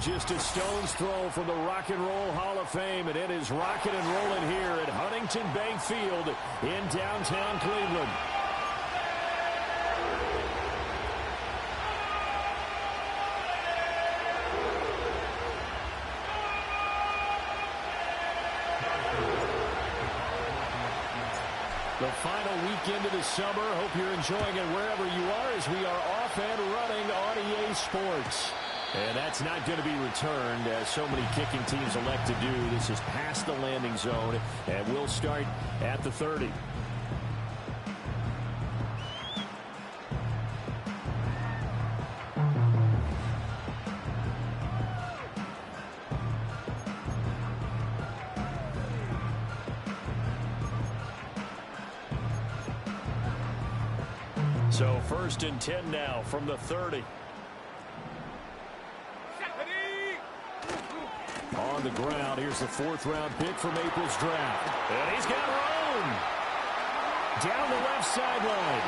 just a stone's throw from the Rock and Roll Hall of Fame, and it is rocking and rolling here at Huntington Bank Field in downtown Cleveland. The final weekend of the summer. Hope you're enjoying it wherever you are as we are off and running on EA Sports. And that's not going to be returned, as so many kicking teams elect to do. This is past the landing zone, and we'll start at the 30. So 1st and 10 now from the 30. On the ground, here's the 4th-round pick from April's draft. And he's got room. Down the left sideline.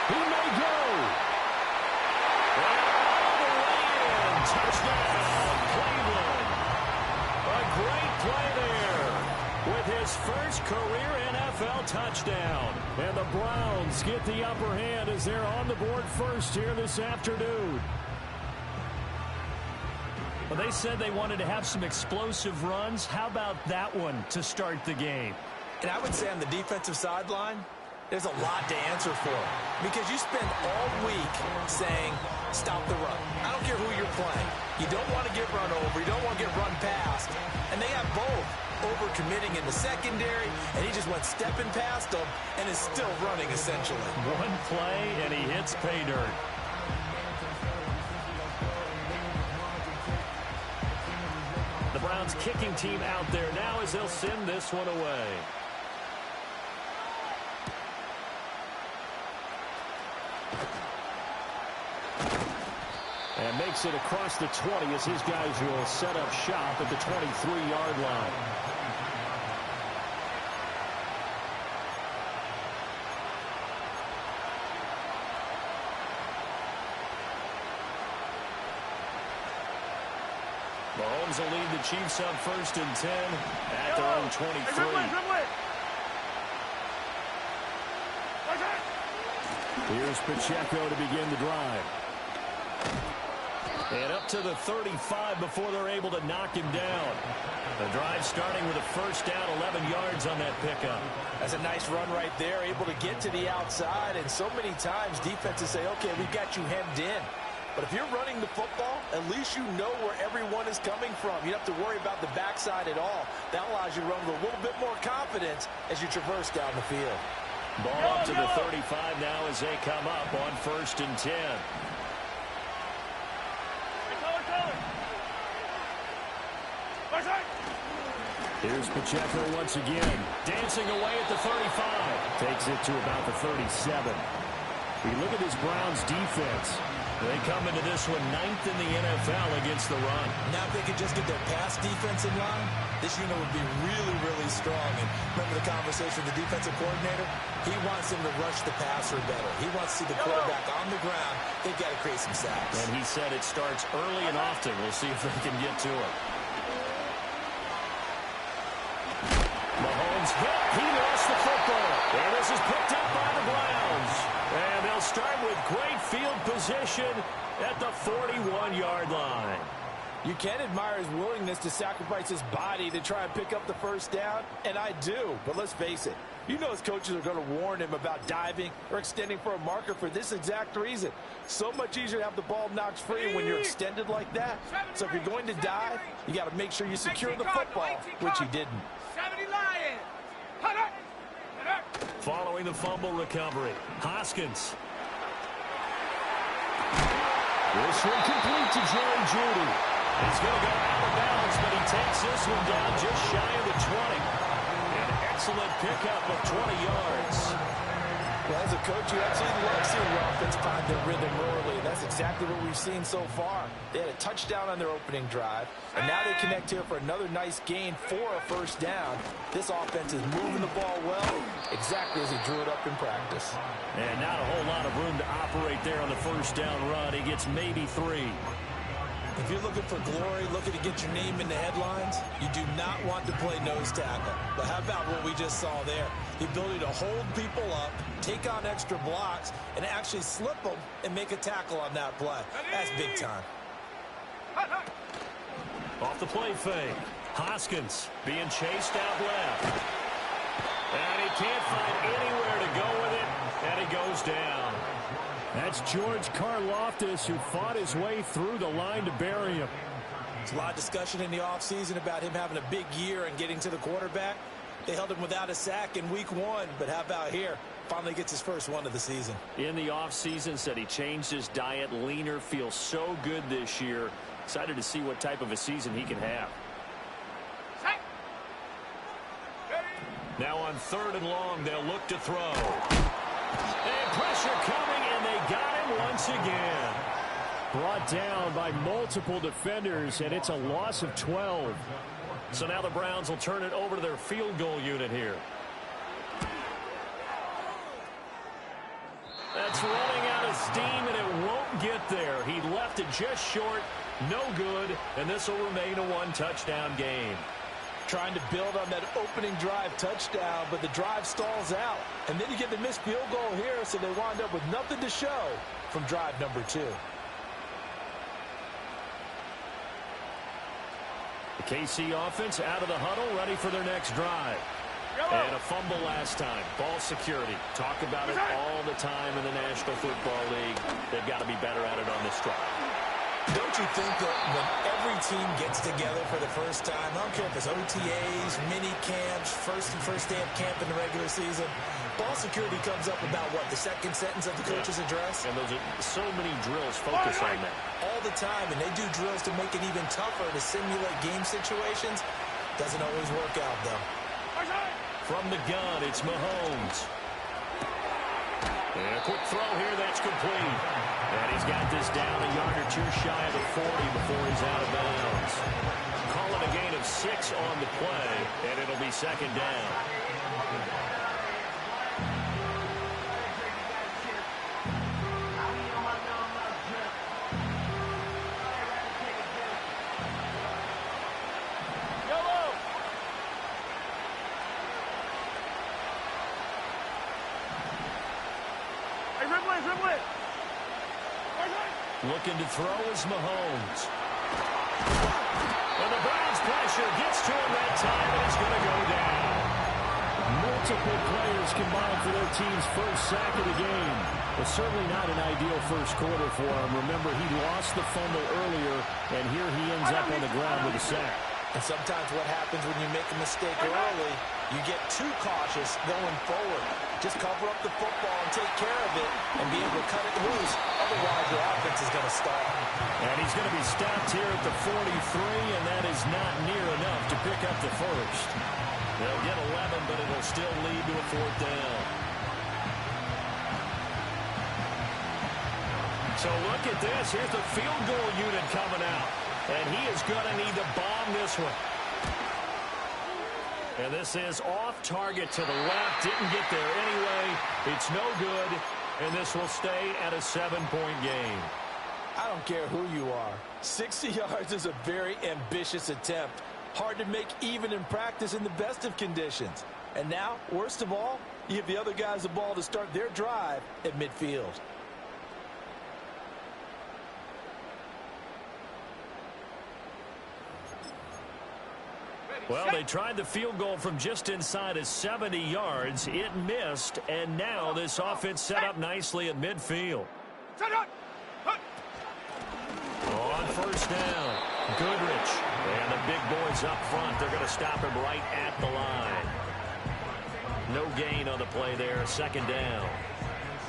He may go. And all the way in. Touchdown, Cleveland. A great play there with his first career NFL touchdown. And the Browns get the upper hand as they're on the board first here this afternoon. Well, they said they wanted to have some explosive runs. How about that one to start the game? And I would say on the defensive sideline, there's a lot to answer for. Because you spend all week saying, stop the run. I don't care who you're playing. You don't want to get run over. You don't want to get run past. And they have both. Over-committing in the secondary, and he just went stepping past them and is still running, essentially. One play, and he hits pay dirt. The Browns kicking team out there now as they'll send this one away. And makes it across the 20 as his guys will set up shop at the 23-yard line. Mahomes will lead the Chiefs up 1st and 10 at their own 23. Here's Pacheco to begin the drive. And up to the 35 before they're able to knock him down. The drive starting with a 1st down, 11 yards on that pickup. That's a nice run right there, able to get to the outside. And so many times defenses say, okay, we've got you hemmed in. But if you're running the football, at least you know where everyone is coming from. You don't have to worry about the backside at all. That allows you to run with a little bit more confidence as you traverse down the field. Ball up to the 35 now as they come up on 1st and 10. Here's Pacheco once again, dancing away at the 35. Takes it to about the 37. We look at this Browns defense. They come into this one 9th in the NFL against the run. Now if they could just get their pass defense in line, this unit would be really, really strong. And remember the conversation with the defensive coordinator? He wants them to rush the passer better. He wants to see the quarterback on the ground. They've got to create some sacks. And he said it starts early and often. We'll see if they can get to it. Mahomes hit. He lost the football. And this is picked up by the Browns. And they'll start with great field position at the 41-yard line. You can admire his willingness to sacrifice his body to try and pick up the 1st down, and I do. But let's face it, you know his coaches are going to warn him about diving or extending for a marker for this exact reason. So much easier to have the ball knocked free when you're extended like that. So if you're going to dive, you got to make sure you secure the football, which he didn't. Following the fumble recovery, Hoskins. This one complete to Jerry Jeudy. He's going to go out of bounds, but he takes this one down just shy of the 20. An excellent pickup of 20 yards. Well, as a coach, you absolutely love seeing the offense find their rhythm early. That's exactly what we've seen so far. They had a touchdown on their opening drive, and now they connect here for another nice gain for a 1st down. This offense is moving the ball well, exactly as he drew it up in practice. And not a whole lot of room to operate there on the 1st down run. He gets maybe 3. If you're looking for glory, looking to get your name in the headlines, you do not want to play nose tackle. But how about what we just saw there? The ability to hold people up, take on extra blocks, and actually slip them and make a tackle on that play. That's big time. Off the play fake. Hoskins being chased out left. And he can't find anywhere to go with it, and he goes down. That's George Karlaftis, who fought his way through the line to bury him. There's a lot of discussion in the offseason about him having a big year and getting to the quarterback. They held him without a sack in week 1, but how about here? Finally gets his first one of the season. In the offseason, said he changed his diet, leaner, feels so good this year. Excited to see what type of a season he can have. Now on 3rd and long, they'll look to throw. And pressure coming, and they got him once again. Brought down by multiple defenders, and it's a loss of 12. So now the Browns will turn it over to their field goal unit here. That's running out of steam, and it won't get there. He left it just short, no good, and this will remain a 1-touchdown game. Trying to build on that opening drive touchdown, but the drive stalls out. And then you get the missed field goal here, so they wind up with nothing to show from drive number 2. The KC offense out of the huddle, ready for their next drive. And a fumble last time. Ball security. Talk about it all the time in the National Football League. They've got to be better at it on this drive. Don't you think that when every team gets together for the first time, I don't care if it's OTAs, mini camps, first day of camp in the regular season, ball security comes up about what, the second sentence of the coach's address? And those are so many drills focus on that. All the time, and they do drills to make it even tougher to simulate game situations. Doesn't always work out, though. From the gun, it's Mahomes. And a quick throw here, that's complete. And he's got this down a yard or 2 shy of the 40 before he's out of bounds. Call it a gain of 6 on the play, and it'll be 2nd down. Looking to throw is Mahomes. And the Browns pressure gets to him that time, and it's going to go down. Multiple players combined for their team's first sack of the game. But certainly not an ideal first quarter for him. Remember, he lost the fumble earlier, and here he ends up on the ground with a sack. And sometimes what happens when you make a mistake early, you get too cautious going forward. Just cover up the football and take care of it and be able to cut it loose. Otherwise, your offense is going to stall. And he's going to be stopped here at the 43, and that is not near enough to pick up the first. They'll get 11, but it'll still lead to a 4th down. So look at this. Here's the field goal unit coming out. And he is going to need to bomb this one. And this is off target to the left. Didn't get there anyway. It's no good. And this will stay at a 7-point game. I don't care who you are. 60 yards is a very ambitious attempt. Hard to make even in practice in the best of conditions. And now, worst of all, you give the other guys the ball to start their drive at midfield. Well, they tried the field goal from just inside of 70 yards. It missed, and now this offense set up nicely at midfield. On 1st down, Goodrich. And the big boys up front, they're going to stop him right at the line. No gain on the play there, 2nd down.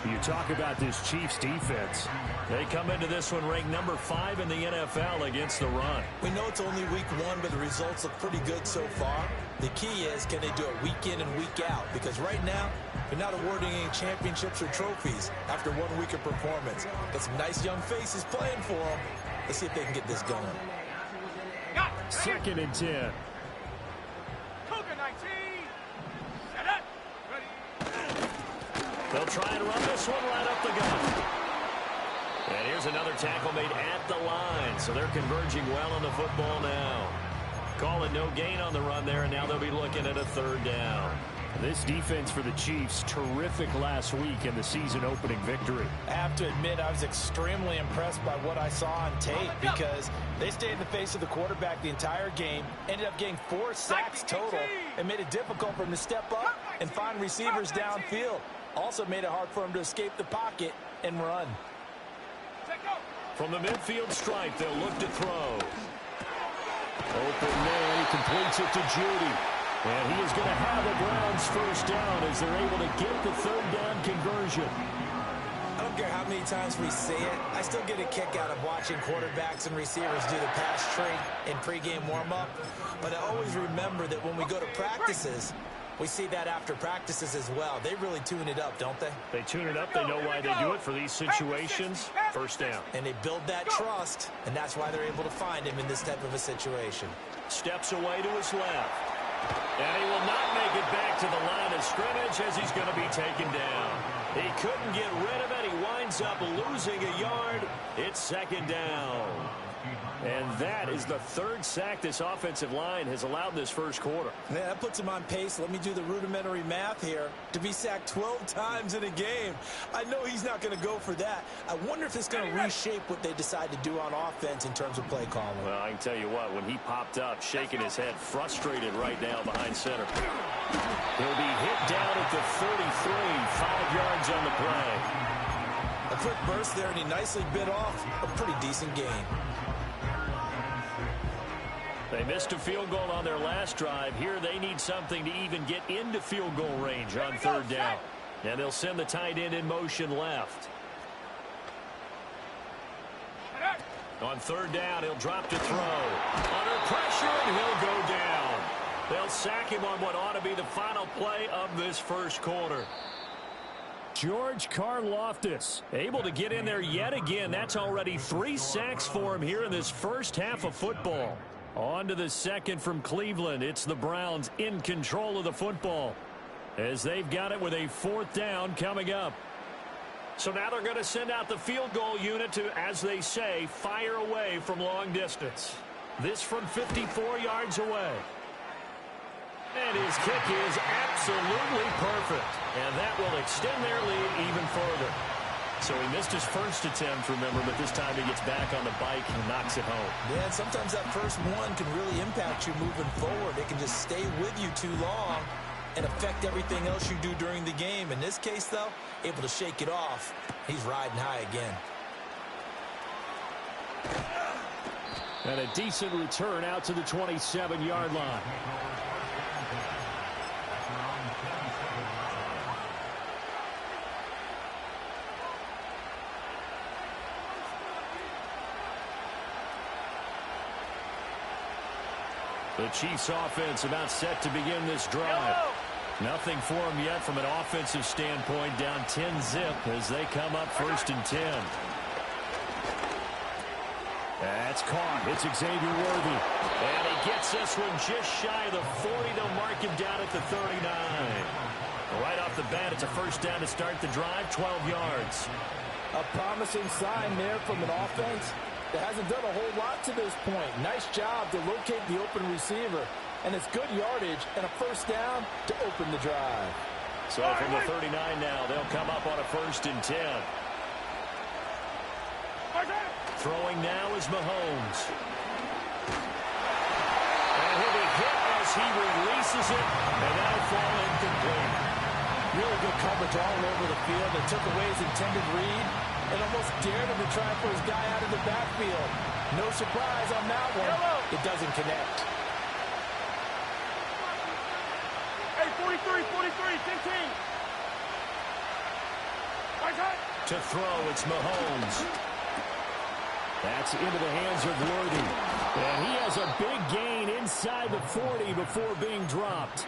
You talk about this Chiefs defense. They come into this one ranked number 5 in the NFL against the run. We know it's only week 1, but the results look pretty good so far. The key is, can they do it week in and week out? Because right now, they're not awarding any championships or trophies after 1 week of performance. Got some nice young faces playing for them. Let's see if they can get this going. 2nd and 10. They'll try and run this one right up the gut. And here's another tackle made at the line. So they're converging well on the football now. Call it no gain on the run there, and now they'll be looking at a third down. This defense for the Chiefs, terrific last week in the season-opening victory. I have to admit, I was extremely impressed by what I saw on tape because they stayed in the face of the quarterback the entire game, ended up getting 4 sacks total, and made it difficult for him to step up and find receivers downfield. Also made it hard for him to escape the pocket and run. From the midfield stripe, they'll look to throw. Open man, he completes it to Judy. And he is going to have the Browns first down as they're able to get the third down conversion. I don't care how many times we see it. I still get a kick out of watching quarterbacks and receivers do the pass tree in pregame warm-up. But I always remember that when we go to practices, we see that after practices as well. They really tune it up, don't they? They tune it up. They know why they do it for these situations. First down. And they build that trust, and that's why they're able to find him in this type of a situation. Steps away to his left. And he will not make it back to the line of scrimmage as he's going to be taken down. He couldn't get rid of it. He winds up losing a yard. It's second down. And that is the third sack this offensive line has allowed this first quarter. Yeah, that puts him on pace. Let me do the rudimentary math here. To be sacked 12 times in a game. I know he's not going to go for that. I wonder if it's going to reshape what they decide to do on offense in terms of play calling. Well, I can tell you what, when he popped up, shaking his head, frustrated right now behind center. He'll be hit down at the 33, 5 yards on the play. A quick burst there, and he nicely bit off a pretty decent gain. They missed a field goal on their last drive. Here they need something to even get into field goal range on third down. And they'll send the tight end in motion left. On third down, he'll drop to throw. Under pressure, and he'll go down. They'll sack him on what ought to be the final play of this first quarter. George Karlaftis able to get in there yet again. That's already 3 sacks for him here in this first half of football. On to the second from Cleveland. It's the Browns in control of the football as they've got it with a 4th down coming up. So now they're going to send out the field goal unit to, as they say, fire away from long distance. This from 54 yards away. And his kick is absolutely perfect. And that will extend their lead even further. So he missed his first attempt, remember, but this time he gets back on the bike and knocks it home. Yeah, and sometimes that first one can really impact you moving forward. It can just stay with you too long and affect everything else you do during the game. In this case, though, able to shake it off. He's riding high again. And a decent return out to the 27-yard line. The Chiefs offense about set to begin this drive. Nothing for them yet from an offensive standpoint, down 10-zip as they come up 1st and 10. That's caught. It's Xavier Worthy. And he gets this one just shy of the 40. They'll mark him down at the 39. Right off the bat, it's a first down to start the drive, 12 yards. A promising sign there from an offense that hasn't done a whole lot to this point. Nice job to locate the open receiver. And it's good yardage and a first down to open the drive. So from the 39 now, they'll come up on a 1st and 10. Throwing now is Mahomes. And he'll be hit as he releases it, and that'll fall incomplete. Really good coverage all over the field. They took away his intended read and almost dared him to try for his guy out of the backfield. No surprise on that one. It doesn't connect. Hey, 43, 15. To throw, it's Mahomes. That's into the hands of Worthy. And he has a big gain inside the 40 before being dropped.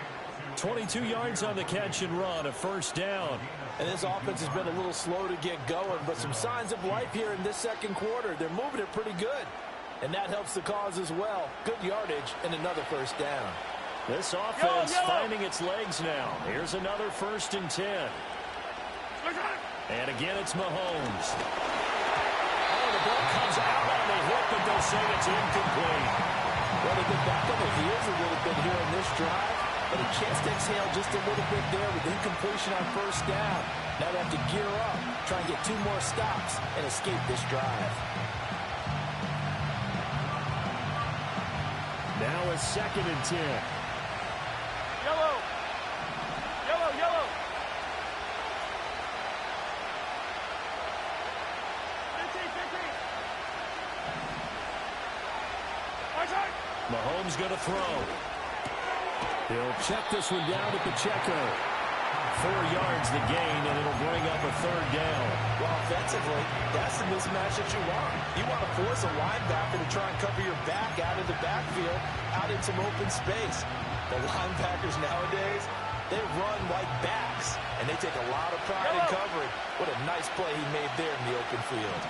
22 yards on the catch and run, a first down. And this offense has been a little slow to get going, but some signs of life here in this second quarter. They're moving it pretty good, and that helps the cause as well. Good yardage and another first down. This offense finding its legs now. Here's another 1st and 10. And again, it's Mahomes. the ball comes out on the hip, but they'll say it's incomplete. Well, they get back on their heels a little bit here in this drive, but a chance to exhale just a little bit there with incompletion on first down. Now they have to gear up, try and get 2 more stops, and escape this drive. Now a 2nd and 10. Yellow. Yellow, yellow. 15, 15. Outside. Mahomes going to throw. He'll check this one down at Pacheco. 4 yards the gain, and it'll bring up a 3rd down. Well, offensively, that's the mismatch that you want. You want to force a linebacker to try and cover your back out of the backfield, out in some open space. The linebackers nowadays, they run like backs, and they take a lot of pride in covering. What a nice play he made there in the open field.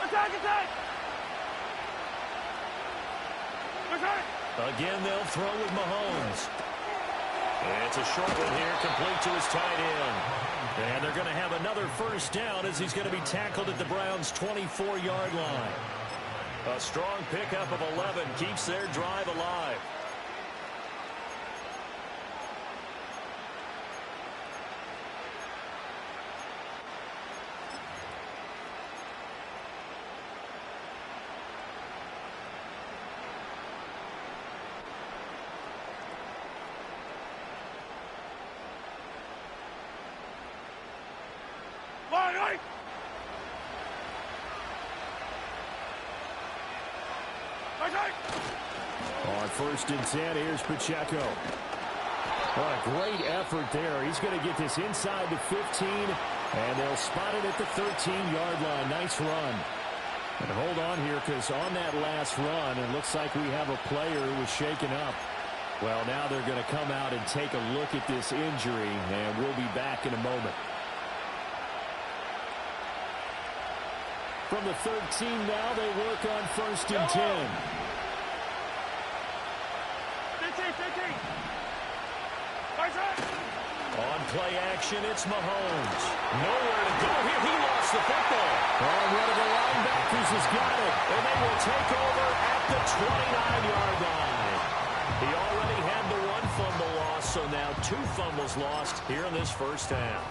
Attack, attack. Attack. Again, they'll throw with Mahomes. It's a short one here, complete to his tight end. And they're going to have another first down as he's going to be tackled at the Browns' 24-yard line. A strong pickup of 11 keeps their drive alive. Right. On 1st and 10, here's Pacheco. What a great effort there. He's going to get this inside the 15, and they'll spot it at the 13-yard line. Nice run. And hold on here, because on that last run, it looks like we have a player who was shaken up. Well, now they're going to come out and take a look at this injury, and we'll be back in a moment. From the 13 now, they work on 1st and 10. 15, 15. On play action, it's Mahomes. Nowhere to go here. He lost the football. Oh, one of the linebackers has got it. And they will take over at the 29-yard line. He already had the 1 fumble loss, so now 2 fumbles lost here in this first half.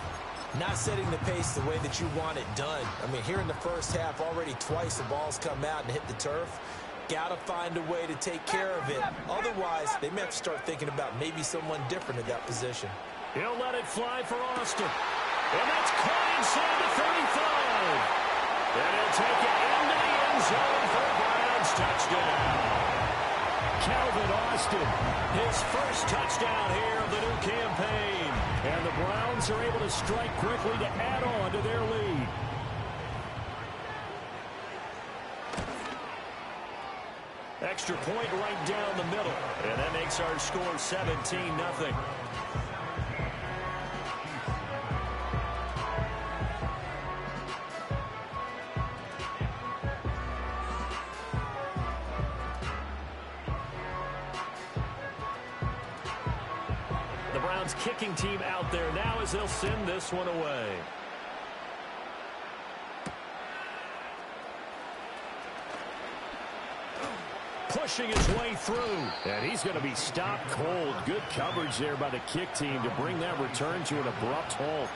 Not setting the pace the way that you want it done. I mean, here in the first half, already twice the ball's come out and hit the turf. Got to find a way to take care of it. Otherwise, they may have to start thinking about maybe someone different in that position. He'll let it fly for Austin. And that's caught inside the 35. And he'll take it into the end zone for a Browns touchdown. Calvin Austin, His first touchdown here of the new campaign. and the Browns are able to strike quickly to add on to their lead. Extra point right down the middle. And that makes our score 17-0. The Browns kicking team out there now as they'll send this one away. Pushing his way through. And he's going to be stopped cold. Good coverage there by the kick team to bring that return to an abrupt halt.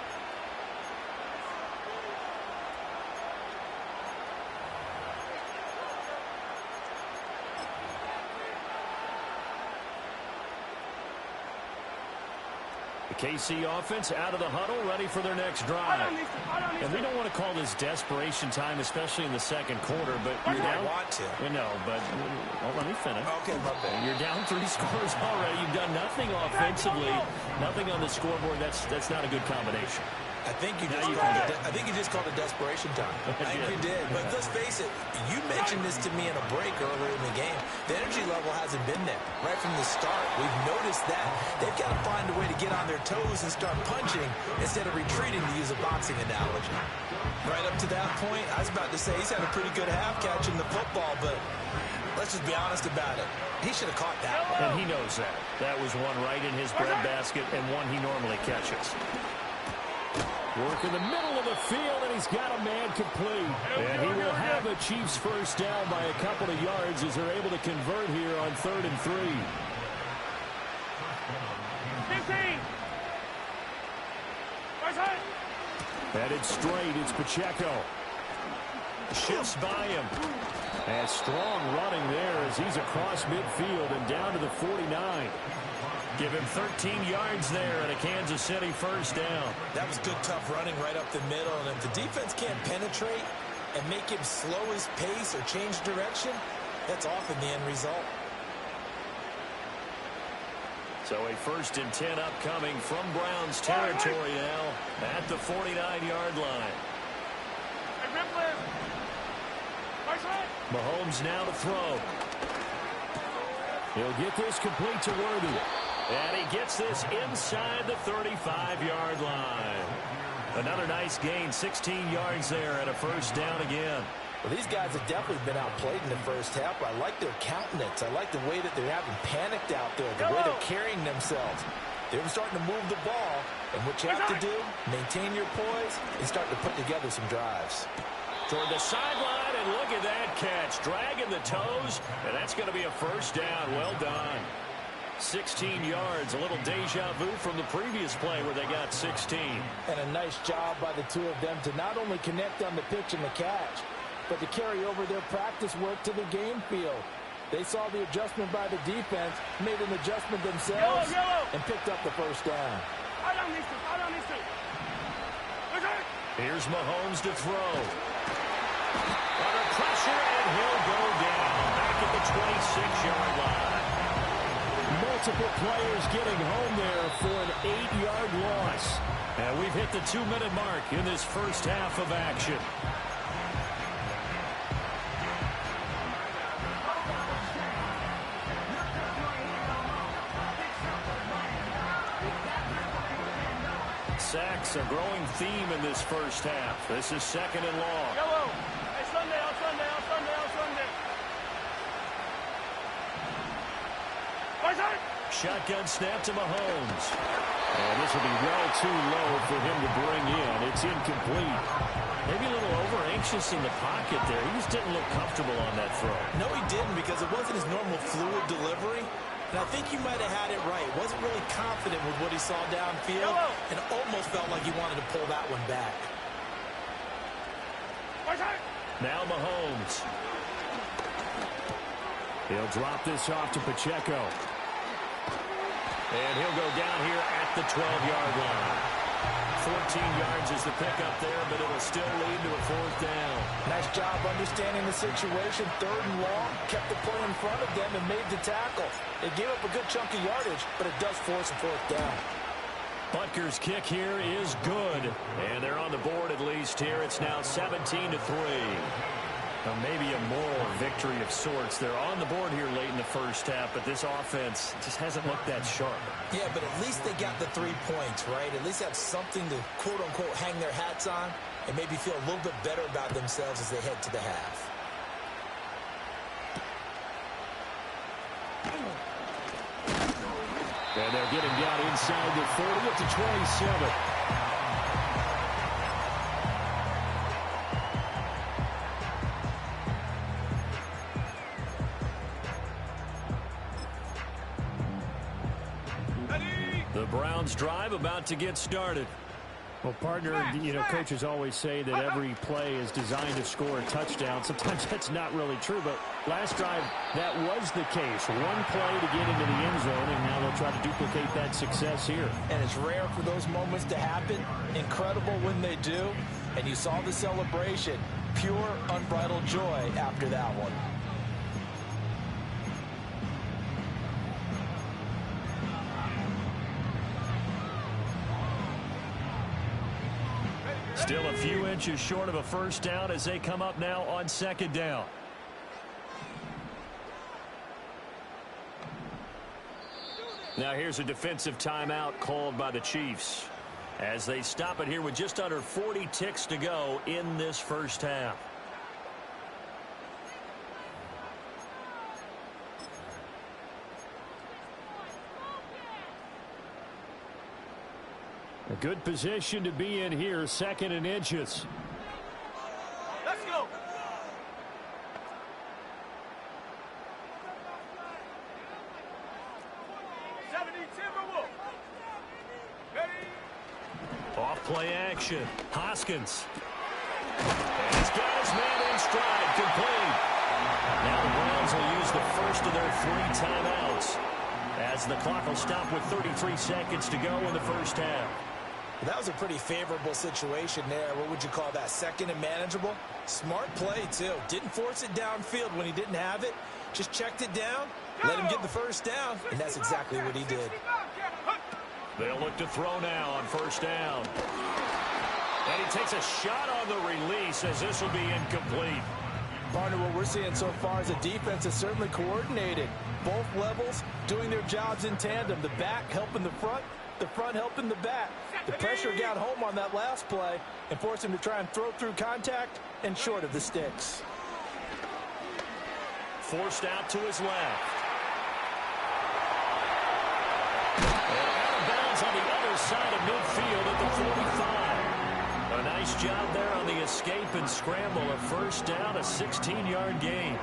KC offense out of the huddle, ready for their next drive. And we don't want to call this desperation time, especially in the second quarter, but you're down. Want to. I know, but let me finish. Okay, my bad. You're down 3 scores already. You've done nothing offensively, nothing on the scoreboard. That's not a good combination. I think you just called it desperation time. I think you did. But let's face it, you mentioned this to me in a break earlier in the game. The energy level hasn't been there right from the start. We've noticed that. They've got to find a way to get on their toes and start punching instead of retreating, to use a boxing analogy. Right up to that point, I was about to say he's had a pretty good half catching the football, but let's just be honest about it. He should have caught that one. And he knows that. That was one right in his breadbasket and one he normally catches. Work in the middle of the field, and he's got a man complete. And he will have a Chiefs first down by a couple of yards as they're able to convert here on 3rd and 3. 15. Headed straight, it's Pacheco. Shifts by him. And strong running there as he's across midfield and down to the 49. Give him 13 yards there and a Kansas City first down. That was good, tough running right up the middle. And if the defense can't penetrate and make him slow his pace or change direction, that's often the end result. So a 1st and 10 upcoming from Browns territory now at the 49-yard line. Mahomes now to throw. He'll get this complete to Worthy. And he gets this inside the 35-yard line. Another nice gain, 16 yards there and a first down again. Well, these guys have definitely been outplayed in the first half. I like their countenance. I like the way that they're having panicked out there, the way they're carrying themselves. They're starting to move the ball, and what you have to do, maintain your poise and start to put together some drives. Toward the sideline, and look at that catch. Dragging the toes, and that's going to be a first down. Well done. 16 yards, a little deja vu from the previous play where they got 16. And a nice job by the two of them to not only connect on the pitch and the catch, but to carry over their practice work to the game field. They saw the adjustment by the defense, made an adjustment themselves, and picked up the first down. Here's Mahomes to throw. Under pressure, and he'll go down back at the 26-yard line. Multiple players getting home there for an 8-yard loss. And we've hit the 2-minute mark in this first half of action. Sacks, a growing theme in this first half. This is 2nd and long. Yellow. Hey, Sunday, on Sunday, on Sunday, on Sunday. Shotgun snap to Mahomes. And this will be well too low for him to bring in. It's incomplete. Maybe a little over-anxious in the pocket there. He just didn't look comfortable on that throw. No, he didn't, because it wasn't his normal fluid delivery. And I think you might have had it right. Wasn't really confident with what he saw downfield and almost felt like he wanted to pull that one back. Now Mahomes. He'll drop this off to Pacheco. And he'll go down here at the 12-yard line. 14 yards is the pickup there, but it'll still lead to a fourth down. Nice job understanding the situation. 3rd and long, kept the play in front of them and made the tackle. They gave up a good chunk of yardage, but it does force a 4th down. Butker's kick here is good. And they're on the board at least here. It's now 17-3. Maybe a moral victory of sorts. They're on the board here late in the first half, but this offense just hasn't looked that sharp. Yeah, but at least they got the 3 points, right? At least have something to, quote-unquote, hang their hats on and maybe feel a little bit better about themselves as they head to the half. And they're getting down inside the 40 up to 27. The Browns drive about to get started. Well, partner, coaches always say that every play is designed to score a touchdown. Sometimes that's not really true, but last drive, that was the case. One play to get into the end zone, and now they'll try to duplicate that success here. And it's rare for those moments to happen. Incredible when they do. And you saw the celebration. Pure, unbridled joy after that one. Still a few inches short of a first down as they come up now on 2nd down. Now here's a defensive timeout called by the Chiefs as they stop it here with just under 40 ticks to go in this first half. A good position to be in here, 2nd and inches. Let's go. Off play action. Hoskins. And he's got his man in stride. Complete. Now the Browns will use the first of their 3 timeouts, as the clock will stop with 33 seconds to go in the first half. That was a pretty favorable situation there. What would you call that? 2nd and manageable? Smart play, too. Didn't force it downfield when he didn't have it. Just checked it down, let him get the first down, and that's exactly what he did. They'll look to throw now on 1st down. And he takes a shot on the release, as this will be incomplete. Partner, what we're seeing so far is a defense is certainly coordinated. Both levels doing their jobs in tandem. The back helping the front helping the back. The pressure got home on that last play and forced him to try and throw through contact and short of the sticks. Forced out to his left. And out of bounds on the other side of midfield at the 45. A nice job there on the escape and scramble. A 1st down, a 16-yard gain.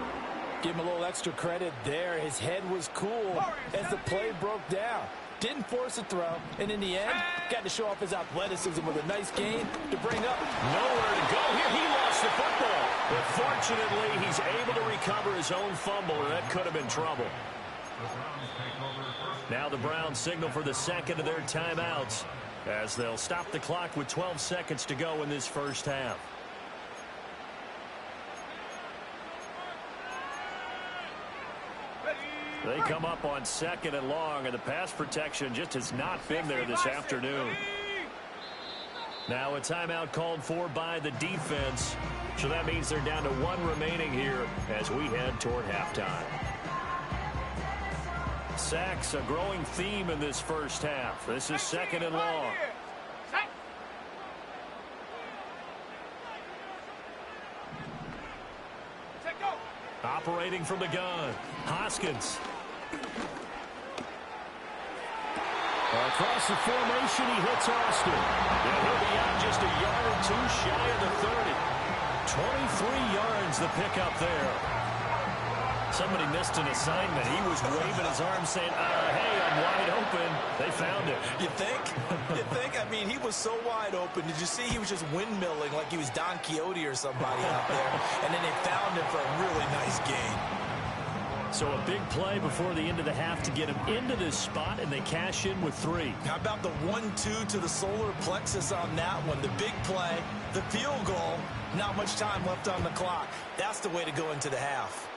Give him a little extra credit there. His head was cool as the play broke down. Didn't force a throw, and in the end, got to show off his athleticism with a nice gain to bring up. Nowhere to go here. He lost the football. But fortunately, he's able to recover his own fumble, and that could have been trouble. Now the Browns signal for the 2nd of their timeouts, as they'll stop the clock with 12 seconds to go in this first half. They come up on 2nd and long, and the pass protection just has not been there this afternoon. Now a timeout called for by the defense, so that means they're down to 1 remaining here as we head toward halftime. Sacks, a growing theme in this first half. This is 2nd and long. Operating from the gun, Hoskins. Across the formation, he hits Austin. And he'll be out just a yard or 2 shy of the 30. 23 yards the pickup there. Somebody missed an assignment. He was waving his arm saying, hey, I'm wide open. They found him. You think? You think? I mean, he was so wide open. Did you see he was just windmilling like he was Don Quixote or somebody out there? And then they found him for a really nice gain. So a big play before the end of the half to get him into this spot, and they cash in with 3. How about the 1-2 to the solar plexus on that one? The big play, the field goal, not much time left on the clock. That's the way to go into the half.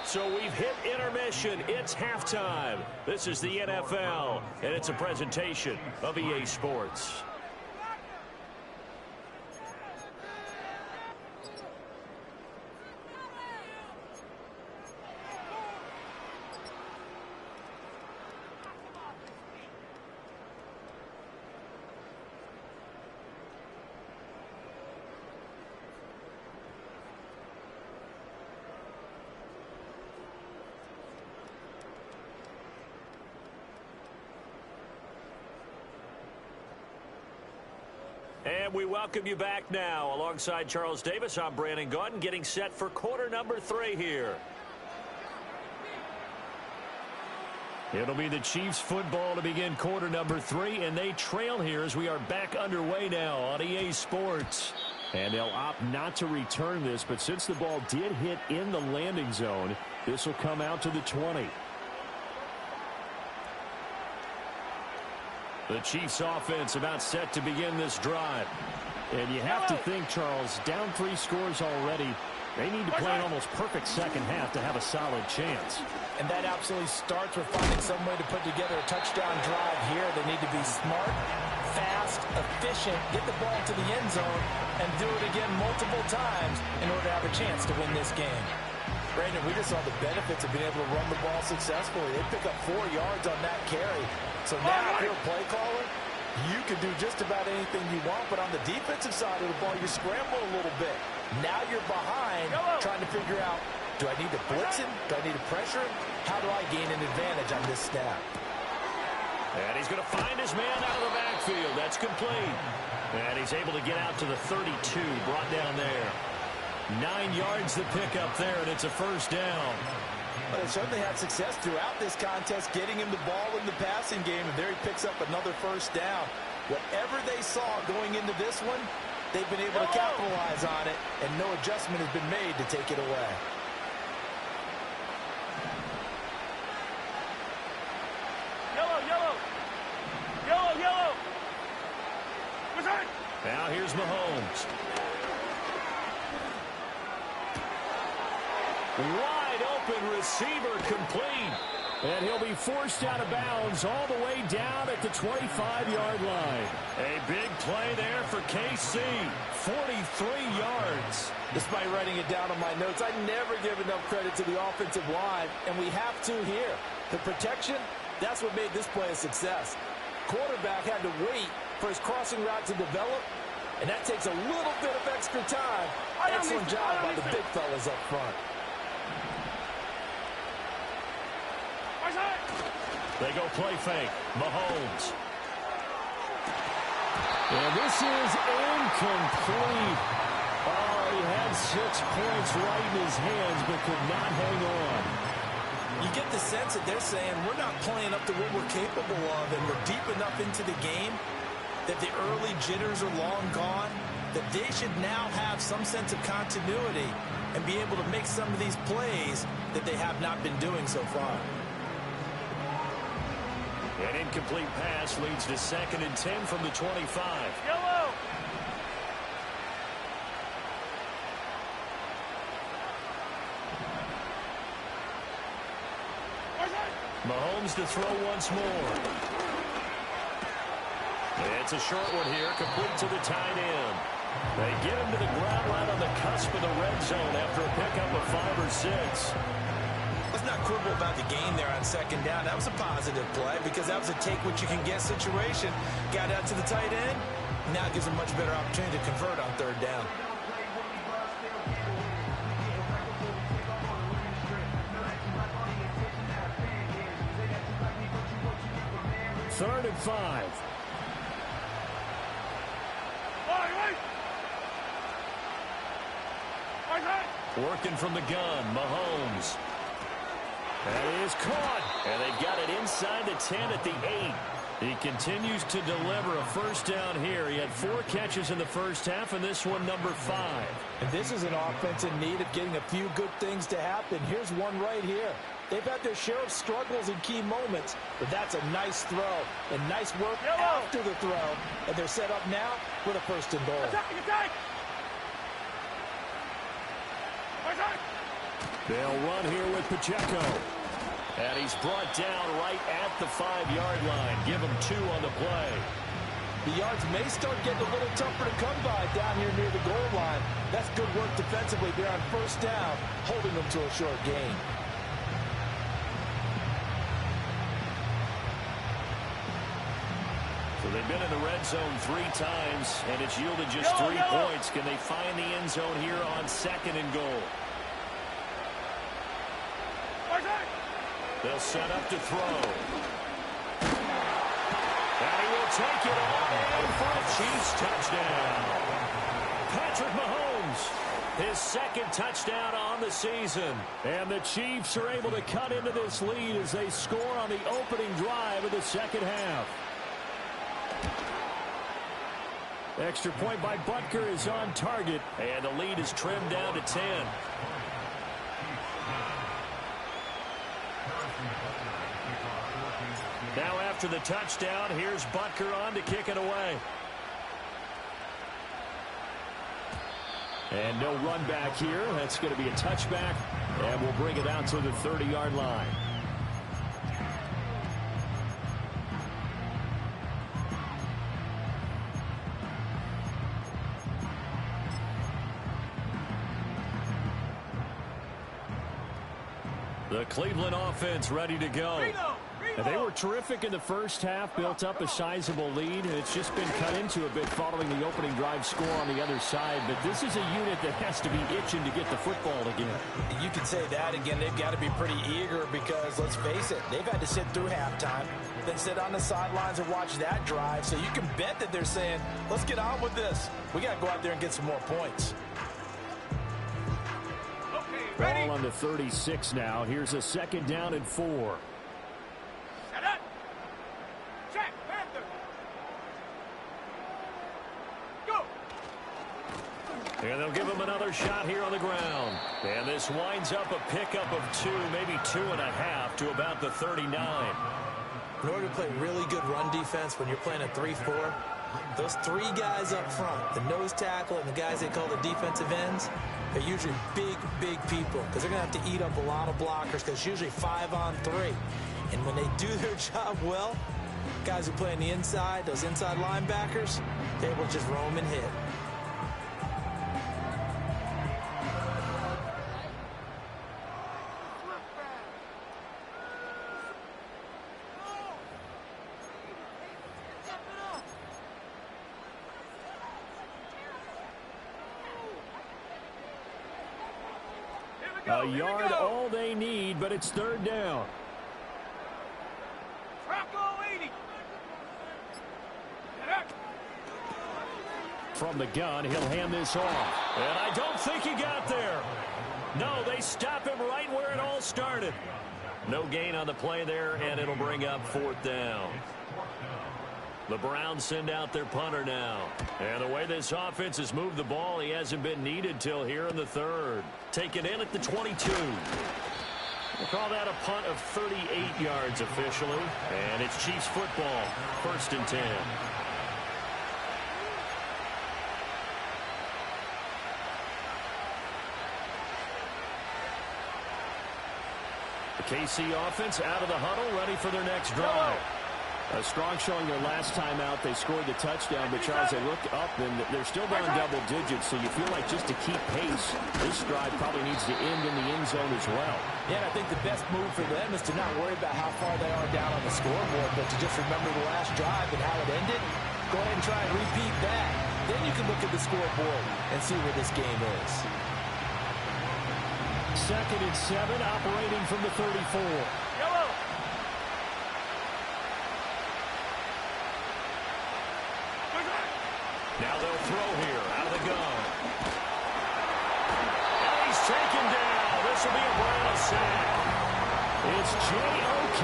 So we've hit intermission. It's halftime. This is the NFL, and it's a presentation of EA Sports. And we welcome you back now. Alongside Charles Davis, I'm Brandon Gaudin, getting set for quarter number 3 here. It'll be the Chiefs football to begin quarter number 3, and they trail here as we are back underway now on EA Sports. And they'll opt not to return this, but since the ball did hit in the landing zone, this will come out to the 20. The Chiefs offense about set to begin this drive. And you have to think, Charles, down 3 scores already. They need to play an almost perfect second half to have a solid chance. And that absolutely starts with finding some way to put together a touchdown drive here. They need to be smart, fast, efficient, get the ball to the end zone, and do it again multiple times in order to have a chance to win this game. Brandon, we just saw the benefits of being able to run the ball successfully. They pick up 4 yards on that carry. So now, if you're a play caller, you can do just about anything you want, but on the defensive side of the ball, you scramble a little bit. Now you're behind, trying to figure out, Do I need to blitz him? Do I need to pressure him? How do I gain an advantage on this snap? And he's going to find his man out of the backfield. That's complete. And he's able to get out to the 32, brought down there. 9 yards to pick up there, and it's a first down. But they certainly had success throughout this contest, getting him the ball in the passing game, and there he picks up another first down. Whatever they saw going into this one, they've been able to capitalize on it, and no adjustment has been made to take it away. Yellow, yellow. Yellow, yellow. Return. Now here's Mahomes. Wide open receiver complete. And he'll be forced out of bounds all the way down at the 25-yard line. A big play there for KC. 43 yards. Despite writing it down on my notes, I never give enough credit to the offensive line, and we have to here. The protection, that's what made this play a success. Quarterback had to wait for his crossing route to develop, and that takes a little bit of extra time. Excellent job by the big fellas up front. They go play fake. Mahomes. And this is incomplete. Oh, he had 6 points right in his hands, but could not hang on. You get the sense that they're saying we're not playing up to what we're capable of, and we're deep enough into the game that the early jitters are long gone, that they should now have some sense of continuity and be able to make some of these plays that they have not been doing so far. An incomplete pass leads to 2nd and 10 from the 25. Yellow. Mahomes to throw once more. It's a short one here, complete to the tight end. They get him to the ground right on the cusp of the red zone after a pickup of 5 or 6. Let's not quibble about the gain there on 2nd down. That was a positive play because that was a take-what-you-can-get situation. Got out to the tight end. Now it gives a much better opportunity to convert on 3rd down. Third and 5. Working from the gun, Mahomes. That is caught. And they've got it inside the 10 at the 8. He continues to deliver a first down here. He had 4 catches in the first half, and this one number 5. And this is an offense in need of getting a few good things to happen. Here's one right here. They've had their share of struggles in key moments, but that's a nice throw and nice work after the throw. And they're set up now with a 1st and goal. Attack! They'll run here with Pacheco. And he's brought down right at the 5-yard line. Give him 2 on the play. The yards may start getting a little tougher to come by down here near the goal line. That's good work defensively there on 1st down, holding them to a short gain. So they've been in the red zone 3 times, and it's yielded just 3 points. Can they find the end zone here on 2nd and goal? They'll set up to throw. And he will take it all in for a Chiefs touchdown. Patrick Mahomes, his 2nd touchdown on the season. And the Chiefs are able to cut into this lead as they score on the opening drive of the 2nd half. Extra point by Butker is on target. And the lead is trimmed down to 10. Now after the touchdown, here's Butker on to kick it away. And no run back here. That's going to be a touchback. And we'll bring it out to the 30-yard line. The Cleveland offense ready to go. And they were terrific in the first half, built up a sizable lead, and it's just been cut into a bit following the opening drive score on the other side. But this is a unit that has to be itching to get the football again. You can say that again. They've got to be pretty eager because, let's face it, they've had to sit through halftime, then sit on the sidelines and watch that drive. So you can bet that they're saying, let's get on with this. We got to go out there and get some more points. Okay, ready? Ball on the 36 now. Here's a 2nd down and 4. Set up. Check, Panther. Go. And they'll give him another shot here on the ground. And this winds up a pickup of 2, maybe 2.5 to about the 39. In order to play really good run defense when you're playing a 3-4, those 3 guys up front, the nose tackle and the guys they call the defensive ends, they're usually big, big people because they're going to have to eat up a lot of blockers because it's usually 5 on 3. And when they do their job well, guys who play on the inside, those inside linebackers, they're able to just roam and hit. A yard all they need, but it's 3rd down. Rocco 80. Set up. From the gun, he'll hand this off. And I don't think he got there. No, they stop him right where it all started. No gain on the play there, and it'll bring up 4th down. The Browns send out their punter now. And the way this offense has moved the ball, he hasn't been needed till here in the 3rd. Taken in at the 22. We'll call that a punt of 38 yards officially. And it's Chiefs football, 1st and 10. The KC offense out of the huddle, ready for their next drive. A strong showing their last time out. They scored the touchdown, but Charles, they look up and they're still down double digits, so you feel like just to keep pace, this drive probably needs to end in the end zone as well. Yeah, and I think the best move for them is to not worry about how far they are down on the scoreboard, but to just remember the last drive and how it ended. Go ahead and try and repeat that. Then you can look at the scoreboard and see where this game is. 2nd and 7, operating from the 34. Yellow. Now they'll throw here out of the gun. And he's taken down. This will be a Brown sack. It's J.O.K.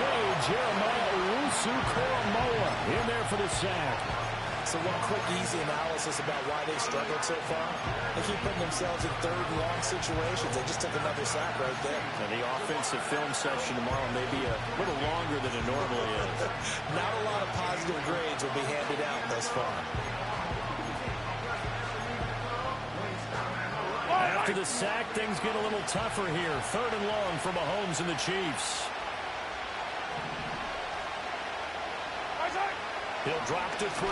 Jeremiah Owusu-Koramoah in there for the sack. So one quick, easy analysis about why they struggled so far. They keep putting themselves in 3rd and long situations. They just took another sack right there. And the offensive film session tomorrow may be a little longer than it normally is. Not a lot of positive grades will be handed out thus far. After the sack, things get a little tougher here. 3rd and long for Mahomes and the Chiefs. He'll drop to throw.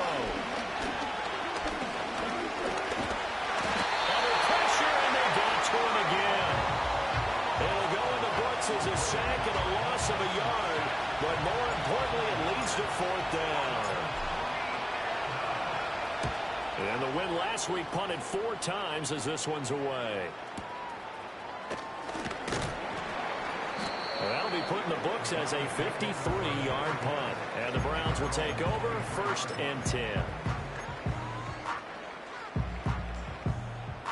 Under pressure, and they got to him again. It'll go in the books as a sack and a loss of a yard, but more importantly, it leads to 4th down. And the win last week punted 4 times as this one's away. That'll be put in the books as a 53-yard punt. And the Browns will take over 1st and 10.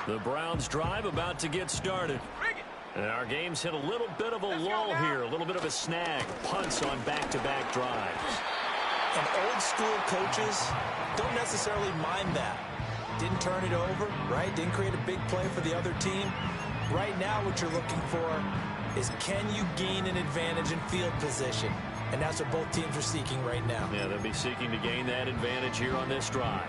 The Browns drive about to get started. And our game's hit a little bit of a lull here, a little bit of a snag. Punts on back-to-back drives. And old school coaches don't necessarily mind that. Didn't turn it over, right? Didn't create a big play for the other team. Right now what you're looking for is, can you gain an advantage in field position? And that's what both teams are seeking right now. Yeah, they'll be seeking to gain that advantage here on this drive.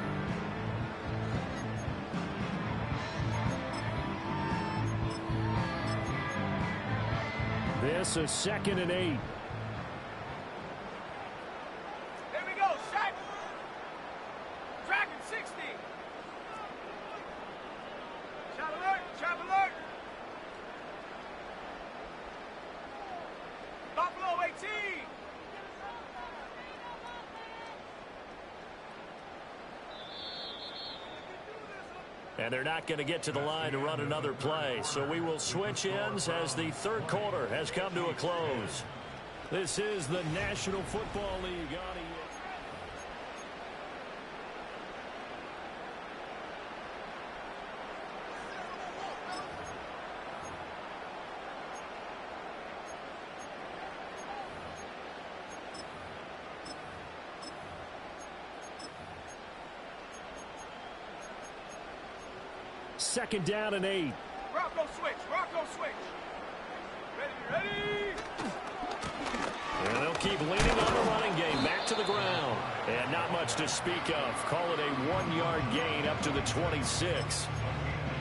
This is 2nd and 8. There we go. Sack. Dragon 60. Shot alert. Trap alert. Buffalo 18. And they're not going to get to the line to run another play. So we will switch ends as the third quarter has come to a close. This is the National Football League on EA. Second down and 8. Rocco switch. Rocco switch. Ready. And they'll keep leaning on the running game back to the ground. And not much to speak of. Call it a 1-yard gain up to the 26.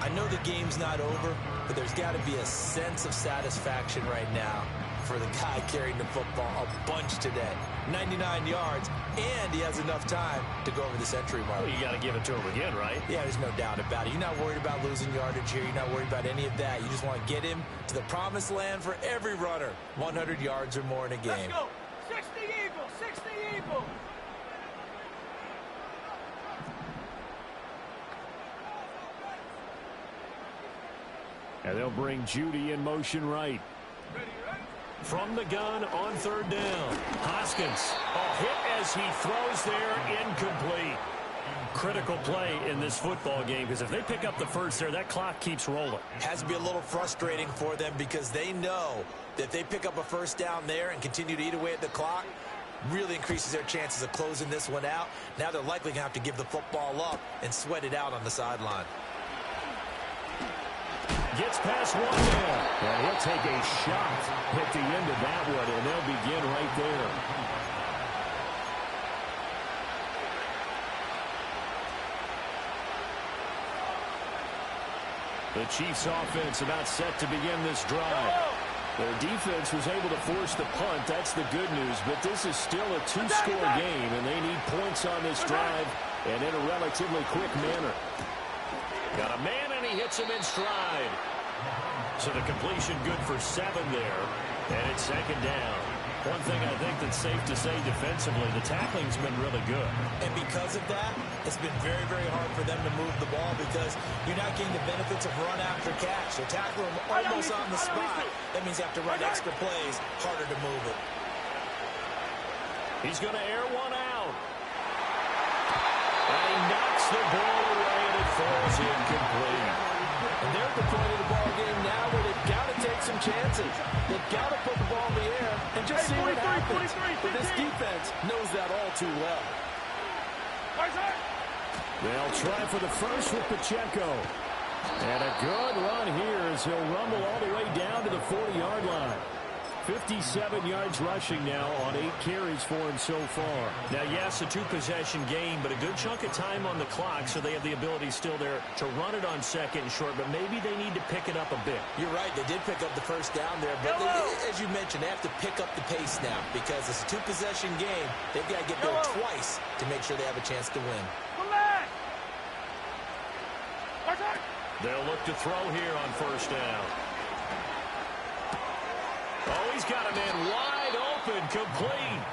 I know the game's not over, but there's got to be a sense of satisfaction right now for the guy carrying the football a bunch today. 99 yards, and he has enough time to go over the century mark. Well, you got to give it to him again, right? Yeah, there's no doubt about it. You're not worried about losing yardage here. You're not worried about any of that. You just want to get him to the promised land for every runner. 100 yards or more in a game. Let's go. 60 Eagles. 60 Eagles. And they'll bring Judy in motion right. Ready. From the gun on third down. Hoskins. A hit as he throws there, incomplete. Critical play in this football game because if they pick up the first there, that clock keeps rolling. Has to be a little frustrating for them because they know that if they pick up a first down there and continue to eat away at the clock, really increases their chances of closing this one out. Now they're likely going to have to give the football up and sweat it out on the sideline. Gets past one man. And he'll take a shot at the end of that one, and they'll begin right there. The Chiefs offense about set to begin this drive. Their defense was able to force the punt. That's the good news. But this is still a two-score game, and they need points on this drive and in a relatively quick manner. Got a man, and he hits him in stride. So the completion good for 7 there. And it's second down. One thing I think that's safe to say defensively, the tackling's been really good. And because of that, it's been very, very hard for them to move the ball because you're not getting the benefits of run after catch. They're tackling them almost on the spot. That means you have to run extra plays, harder to move it. He's going to air one out. And he knocks the ball away, and it falls incomplete. And they're at the point of the ball game now where they've got to take some chances. They've got to put the ball in the air and just see what happens. But this defense knows that all too well. They'll try for the first with Pacheco. And a good run here as he'll rumble all the way down to the 40-yard line. 57 yards rushing now on 8 carries for him so far. Now, yes, a 2-possession game, but a good chunk of time on the clock, so they have the ability still there to run it on second and short, but maybe they need to pick it up a bit. You're right. They did pick up the first down there, but as you mentioned, they have to pick up the pace now because it's a 2-possession game. They've got to get there twice to make sure they have a chance to win. They'll look to throw here on first down. Oh, he's got a man wide open, complete.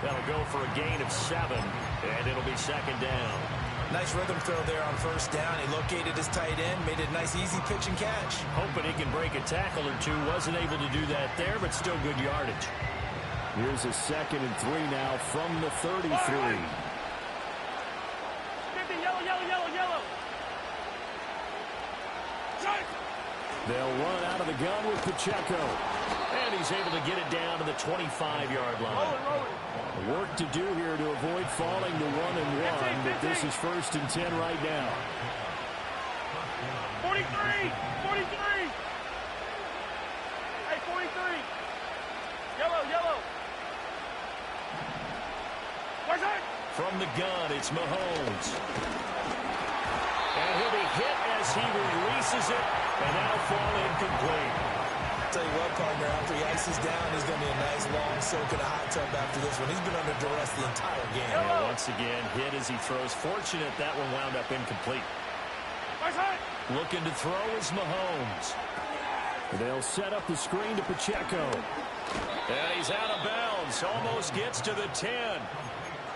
That'll go for a gain of 7, and it'll be second down. Nice rhythm throw there on first down. He located his tight end, made it a nice, easy pitch and catch. Hoping he can break a tackle or two. Wasn't able to do that there, but still good yardage. Here's a 2nd and 3 now from the 33. Yellow. They'll run out of the gun with Pacheco. And he's able to get it down to the 25-yard line. Work to do here to avoid falling to 1-1, but this is 1st and 10 right now. 43. Hey, 43. Yellow. From the gun, it's Mahomes. And he'll be hit as he releases it, and that'll fall incomplete. Tell you what, partner, after he ices down, he's going to be a nice long soak in a hot tub after this one. He's been under duress the entire game. And once again, hit as he throws. Fortunate that one wound up incomplete. Looking to throw is Mahomes. They'll set up the screen to Pacheco. And he's out of bounds. Almost gets to the 10.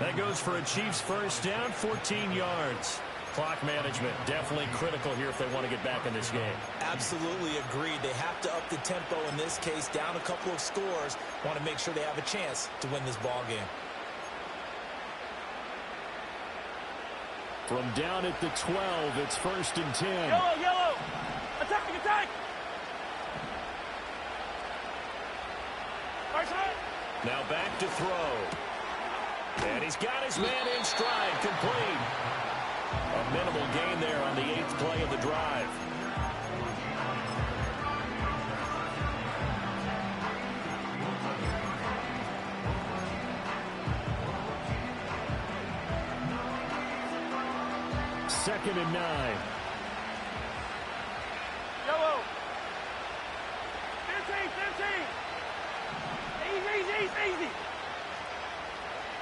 That goes for a Chiefs first down, 14 yards. Clock management, definitely critical here if they want to get back in this game. Absolutely agreed. They have to up the tempo in this case, down a couple of scores. Want to make sure they have a chance to win this ball game. From down at the 12, it's 1st and 10. Yellow, yellow. Attack, attack. Right side. Now back to throw. And he's got his man in stride, complete. A minimal gain there on the 8th play of the drive. Second and 9. Yellow. 15, 15. Easy, easy, easy.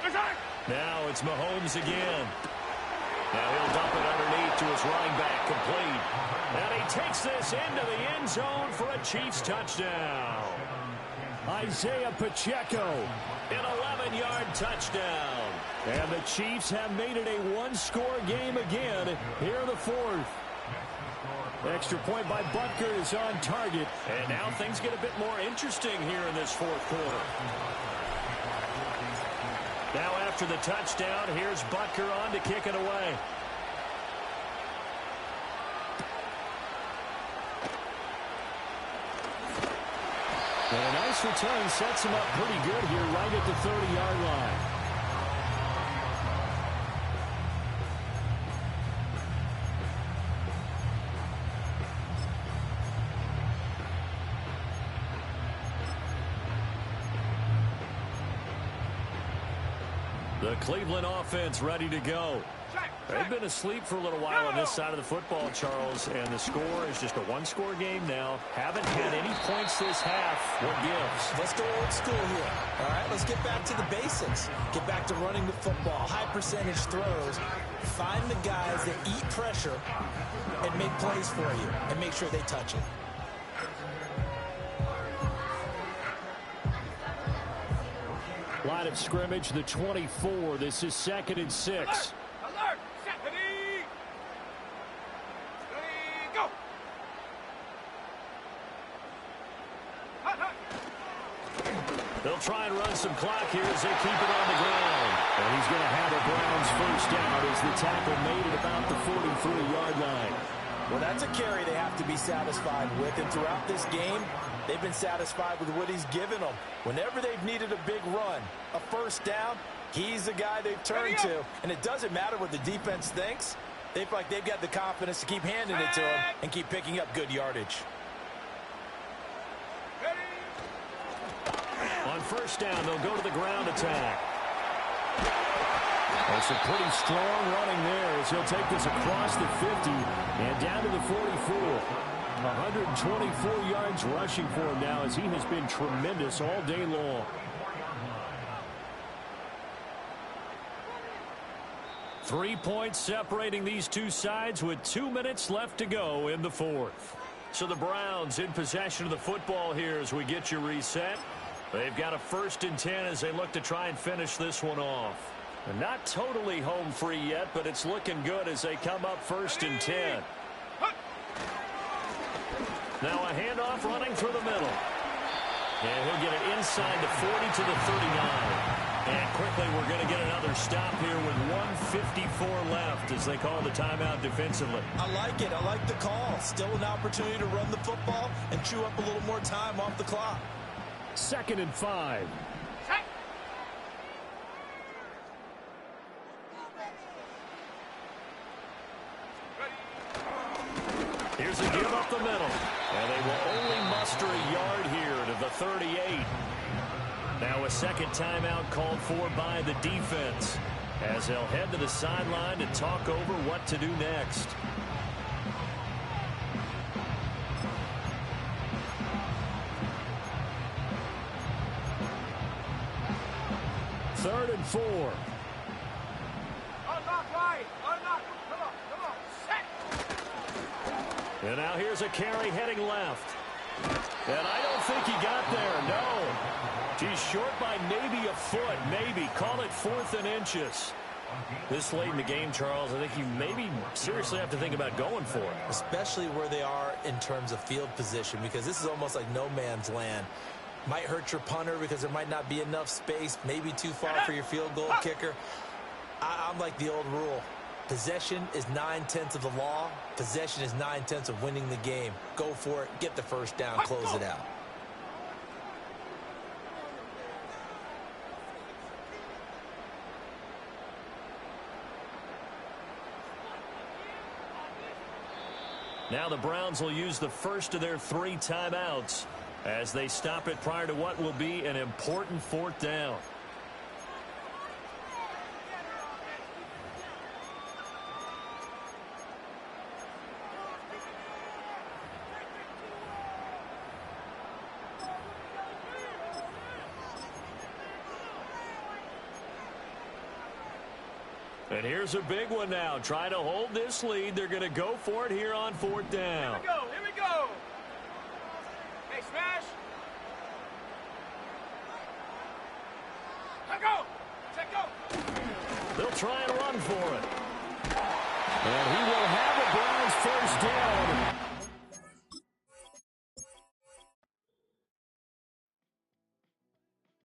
Attack. Now it's Mahomes again. Now he'll dump it underneath to his running back, complete. And he takes this into the end zone for a Chiefs touchdown. Isaiah Pacheco. An 11-yard touchdown. And the Chiefs have made it a one-score game again here in the 4th. Extra point by Butker is on target. And now things get a bit more interesting here in this 4th quarter. Now after the touchdown, here's Butker on to kick it away. And a nice return sets him up pretty good here right at the 30-yard line. The Cleveland offense ready to go. They've been asleep for a little while on this side of the football, Charles, and the score is just a one-score game now. Haven't had any points this half. What gives? Let's go old school here. All right, let's get back to the basics. Get back to running the football, high percentage throws. Find the guys that eat pressure and make plays for you and make sure they touch it. Line of scrimmage, the 24. This is 2nd and 6. Alert! Set! Ready! Ready, go! Hot, hot. They'll try and run some clock here as they keep it on the ground. And he's going to have a Browns first down as the tackle made at about the 43-yard line. Well, that's a carry they have to be satisfied with. And throughout this game, they've been satisfied with what he's given them. Whenever they've needed a big run, a first down, he's the guy they've turned to. And it doesn't matter what the defense thinks. They feel like they've got the confidence to keep handing it to him and keep picking up good yardage. On first down, they'll go to the ground attack. That's a pretty strong running there as he'll take this across the 50 and down to the 44. 124 yards rushing for him now as he has been tremendous all day long. Three points separating these two sides with 2 minutes left to go in the 4th. So the Browns in possession of the football here as we get you reset. They've got a 1st and 10 as they look to try and finish this one off. And not totally home free yet, but it's looking good as they come up 1st and 10. Now a handoff running through the middle. And he'll get it inside the 40 to the 39. And quickly we're going to get another stop here with 1:54 left as they call the timeout defensively. I like it. I like the call. Still an opportunity to run the football and chew up a little more time off the clock. 2nd and 5. Here's a give up the middle. And they will only muster a yard here to the 38. Now a second timeout called for by the defense as they'll head to the sideline to talk over what to do next. Third and 4. Unlock right. Unlock. Come on. Come on. Set. And now here's a carry heading left. And I don't think he got there. No. He's short by maybe a foot. Maybe. Call it 4th and inches. This late in the game, Charles, I think you maybe seriously have to think about going for it. Especially where they are in terms of field position, because this is almost like no man's land. Might hurt your punter because there might not be enough space, maybe too far for your field goal kicker. I'm like the old rule. Possession is 9/10 of the law. Possession is 9/10 of winning the game. Go for it. Get the first down. Close it out. Now the Browns will use the first of their 3 timeouts as they stop it prior to what will be an important 4th down. And here's a big one now. Trying to hold this lead. They're going to go for it here on 4th down. Here we go. Here we go. Hey, smash. Let go. Let go. They'll try and run for it. And he will have a Browns first down